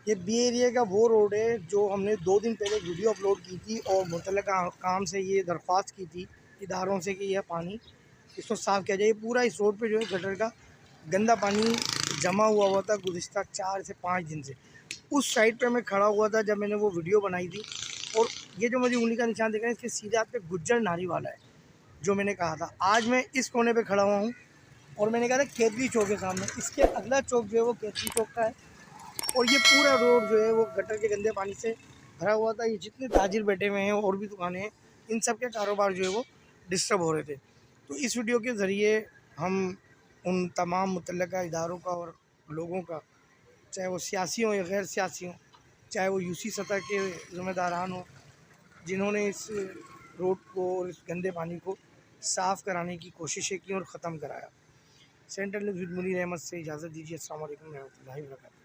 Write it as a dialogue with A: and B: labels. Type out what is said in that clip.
A: ये B area का वो रोड है जो हमने 2 दिन पहले वीडियो अपलोड की थी और मुतल्लिका काम से ये दरख्वास्त की थी इदारों से कि यह पानी इसको साफ़ किया जाए। पूरा इस रोड पे जो है गटर का गंदा पानी जमा हुआ था गुज़िश्ता 4 से 5 दिन से। उस साइड पे मैं खड़ा हुआ था जब मैंने वो वीडियो बनाई थी। और ये जो मुझे उंगली का निशान दिख रहा है इसके सीधे हाथ पे गुज्जर नारी वाला है जो मैंने कहा था। आज मैं इस कोने पे खड़ा हुआ हूँ और मैंने कहा था केतली चौक के सामने, इसके अगला चौक जो है वो केतली चौक का है। और ये पूरा रोड जो है वो गटर के गंदे पानी से भरा हुआ था। ये जितने ताजिर बैठे हुए हैं और भी दुकानें हैं, इन सब के कारोबार जो है वो डिस्टर्ब हो रहे थे। तो इस वीडियो के ज़रिए हम उन तमाम मुतल्लिका इदारों का और लोगों का, चाहे वो सियासी हों या गैर सियासी हों, चाहे वो यूसी सतह के ज़िम्मेदारान हों, जिन्होंने इस रोड को और इस गंदे पानी को साफ़ कराने की कोशिशें की और ख़त्म कराया। Central news with Munir Ahmad से इजाज़त दीजिए। अस्सलाम वालेकुम रहमतुल्लाहि व बरकातहू।